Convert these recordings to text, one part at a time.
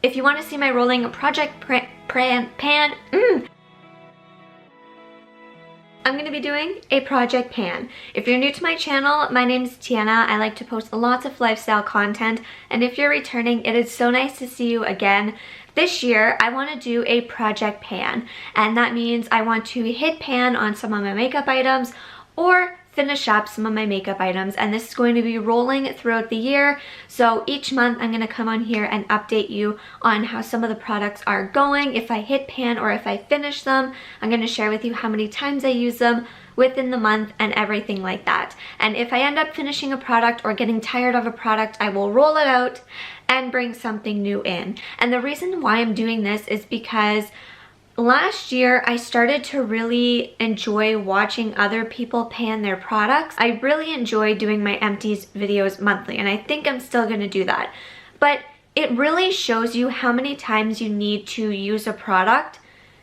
If you want to see my rolling project pan, I'm going to be doing a project pan. If you're new to my channel, my name is Tiana. I like to post lots of lifestyle content, and if you're returning, it is so nice to see you again. This year, I want to do a project pan, and that means I want to hit pan on some of my makeup items or finish up some of my makeup items, and this is going to be rolling throughout the year. So each month I'm going to come on here and update you on how some of the products are going, if I hit pan or if I finish them. I'm going to share with you how many times I use them within the month and everything like that. And if I end up finishing a product or getting tired of a product, I will roll it out and bring something new in. And the reason why I'm doing this is because last year, I started to really enjoy watching other people pan their products. I really enjoy doing my empties videos monthly, and I think I'm still gonna do that. But it really shows you how many times you need to use a product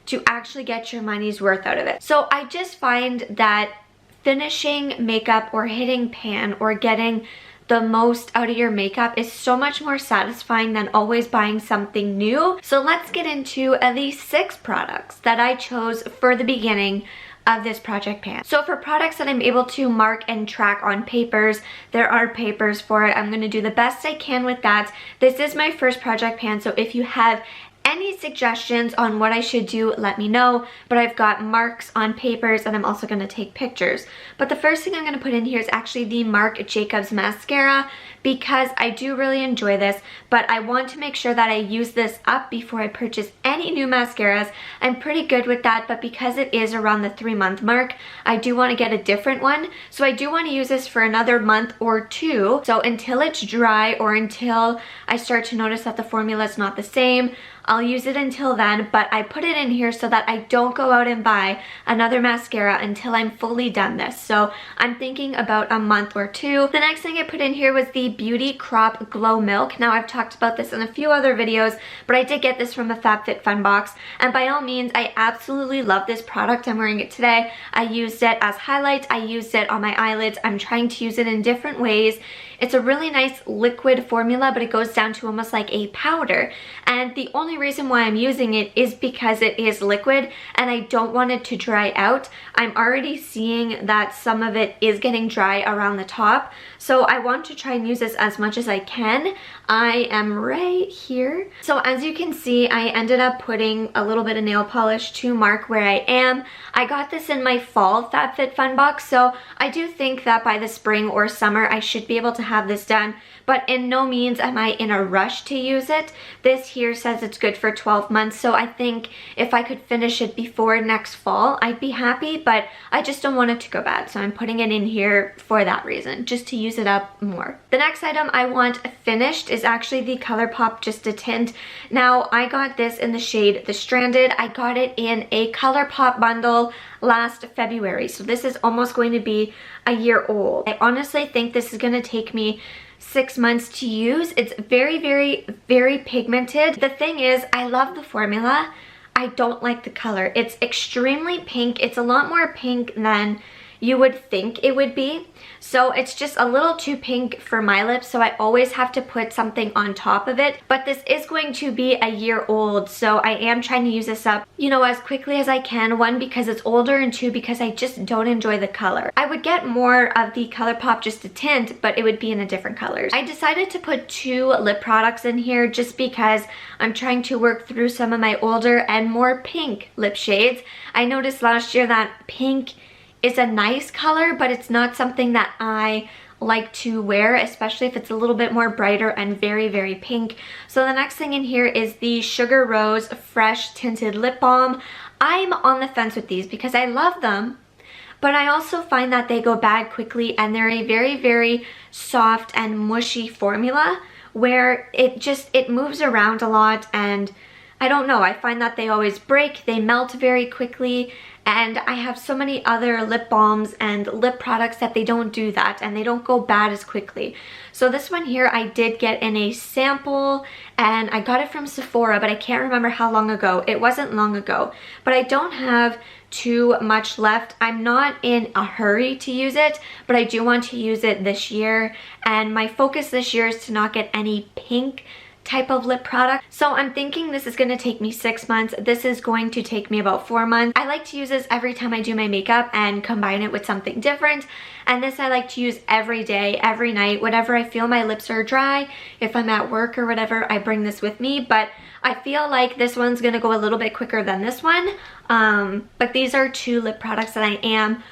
to actually get your money's worth out of it. So I just find that finishing makeup or hitting pan or getting the most out of your makeup is so much more satisfying than always buying something new. So let's get into these 6 products that I chose for the beginning of this project pan. So for products that I'm able to mark and track on papers, there are papers for it. I'm going to do the best I can with that. This is my first project pan, so if you have any suggestions on what I should do, let me know. But I've got marks on papers, and I'm also going to take pictures. But the first thing I'm going to put in here is actually the Marc Jacobs mascara, because I do really enjoy this, but I want to make sure that I use this up before I purchase any new mascaras. I'm pretty good with that, but because it is around the 3-month mark, I do want to get a different one. So I do want to use this for another month or 2. So until it's dry or until I start to notice that the formula is not the same, I'll use it until then, but I put it in here so that I don't go out and buy another mascara until I'm fully done this. So I'm thinking about a month or 2. The next thing I put in here was the Beauty Crop Glow Milk. Now I've talked about this in a few other videos, but I did get this from a FabFitFun box, and by all means, I absolutely love this product. I'm wearing it today. I used it as highlights. I used it on my eyelids. I'm trying to use it in different ways. It's a really nice liquid formula, but it goes down to almost like a powder. And the only reason why I'm using it is because it is liquid and I don't want it to dry out. I'm already seeing that some of it is getting dry around the top. So I want to try and use this as much as I can. I am right here. So as you can see, I ended up putting a little bit of nail polish to mark where I am. I got this in my fall FabFitFun box, so I do think that by the spring or summer I should be able to have this done, but in no means am I in a rush to use it. This here says it's good for 12 months, so I think if I could finish it before next fall, I'd be happy, but I just don't want it to go bad, so I'm putting it in here for that reason, just to use it up more. The next item I want finished is actually the Colourpop Just a Tint. Now, I got this in the shade The Stranded. I got it in a Colourpop bundle last February, so this is almost going to be a year old. I honestly think this is going to take me 6 months to use. It's very, very, very pigmented. The thing is, I love the formula. I don't like the color. It's extremely pink. It's a lot more pink than you would think it would be. So it's just a little too pink for my lips, so I always have to put something on top of it. But this is going to be a year old, so I am trying to use this up, you know, as quickly as I can. 1, because it's older, and 2, because I just don't enjoy the color. I would get more of the Colourpop Just a Tint, but it would be in a different color. I decided to put 2 lip products in here just because I'm trying to work through some of my older and more pink lip shades. I noticed last year that pink is a nice color, but it's not something that I like to wear, especially if it's a little bit more brighter and very, very pink. So the next thing in here is the Sugar Rose Fresh Tinted Lip Balm. I'm on the fence with these because I love them, but I also find that they go bad quickly, and they're a very, very soft and mushy formula where it moves around a lot, and I don't know, I find that they always break, they melt very quickly, and I have so many other lip balms and lip products that they don't do that, and they don't go bad as quickly. So this one here I did get in a sample, and I got it from Sephora, but I can't remember how long ago. It wasn't long ago, but I don't have too much left. I'm not in a hurry to use it, but I do want to use it this year, and my focus this year is to not get any pink type of lip product. So I'm thinking this is going to take me 6 months. This is going to take me about 4 months. I like to use this every time I do my makeup and combine it with something different. And this I like to use every day, every night, whenever I feel my lips are dry. If I'm at work or whatever, I bring this with me. But I feel like this one's going to go a little bit quicker than this one. But these are 2 lip products that I am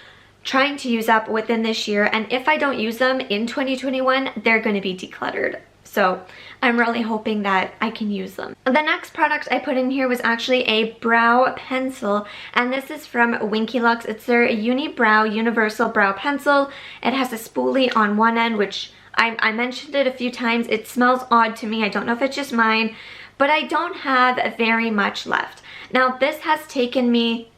trying to use up within this year. And if I don't use them in 2021, they're going to be decluttered. So I'm really hoping that I can use them. The next product I put in here was actually a brow pencil, and this is from Winky Lux. It's their Uni Brow Universal Brow Pencil. It has a spoolie on one end, which I mentioned it a few times. It smells odd to me. I don't know if it's just mine, but I don't have very much left. Now this has taken me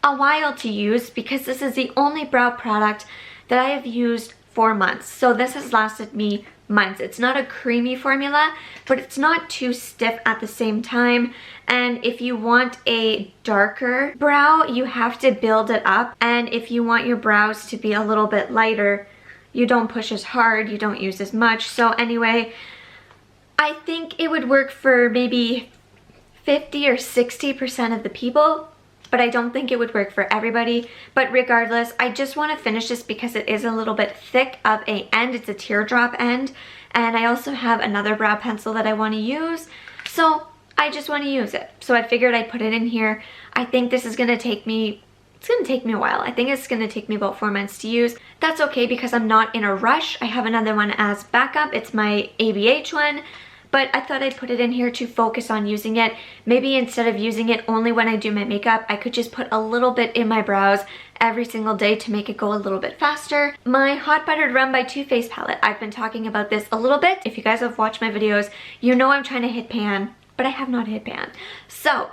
a while to use because this is the only brow product that I have used for months. So this has lasted me months. It's not a creamy formula, but it's not too stiff at the same time. And if you want a darker brow, you have to build it up. And if you want your brows to be a little bit lighter, you don't push as hard, you don't use as much. So anyway, I think it would work for maybe 50 or 60% of the people, but I don't think it would work for everybody. But regardless, I just want to finish this because it is a little bit thick of a end. It's a teardrop end. And I also have another brow pencil that I want to use. So I just want to use it. So I figured I'd put it in here. I think this is going to take me, it's going to take me a while. I think it's going to take me about 4 months to use. That's okay because I'm not in a rush. I have another one as backup. It's my ABH one. But I thought I'd put it in here to focus on using it. Maybe instead of using it only when I do my makeup, I could just put a little bit in my brows every single day to make it go a little bit faster. My Hot Buttered Rum by Too Faced palette. I've been talking about this a little bit. If you guys have watched my videos, you know I'm trying to hit pan, but I have not hit pan. So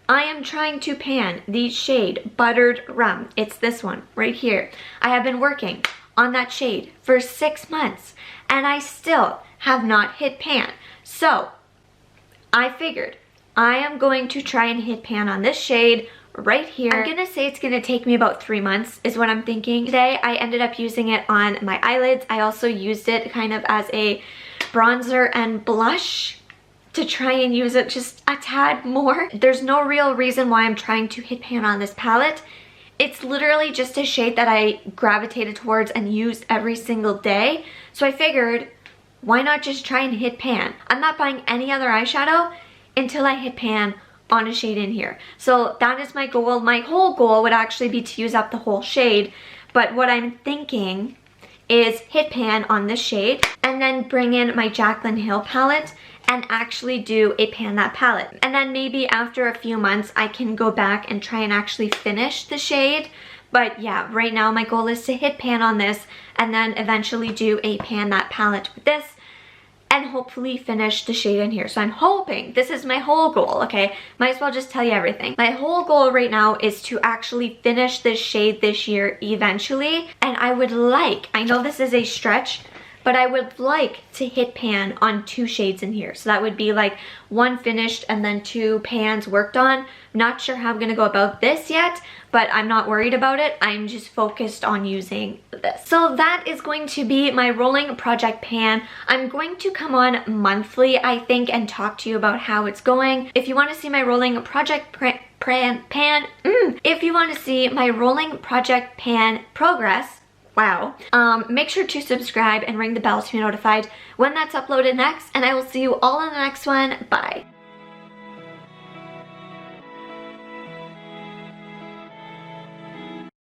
I am trying to pan the shade Buttered Rum. It's this one right here. I have been working on that shade for 6 months and I still have not hit pan. So I figured I am going to try and hit pan on this shade right here. I'm gonna say it's gonna take me about 3 months is what I'm thinking. Today I ended up using it on my eyelids. I also used it kind of as a bronzer and blush to try and use it just a tad more. There's no real reason why I'm trying to hit pan on this palette. It's literally just a shade that I gravitated towards and used every single day. So I figured, why not just try and hit pan? I'm not buying any other eyeshadow until I hit pan on a shade in here. So that is my goal. My whole goal would actually be to use up the whole shade. But what I'm thinking is hit pan on this shade and then bring in my Jaclyn Hill palette and actually do a pan that palette. And then maybe after a few months, I can go back and try and actually finish the shade. But yeah, right now my goal is to hit pan on this and then eventually do a pan that palette with this and hopefully finish the shade in here. So I'm hoping, this is my whole goal, okay? Might as well just tell you everything. My whole goal right now is to actually finish this shade this year eventually. And I would like, I know this is a stretch, but I would like to hit pan on 2 shades in here. So that would be like 1 finished and then 2 pans worked on. Not sure how I'm gonna go about this yet, but I'm not worried about it. I'm just focused on using this. So that is going to be my rolling project pan. I'm going to come on monthly, I think, and talk to you about how it's going. If you wanna see my rolling project if you wanna see my rolling project pan progress, wow. Make sure to subscribe and ring the bell to be notified when that's uploaded next, and I will see you all in the next one. Bye.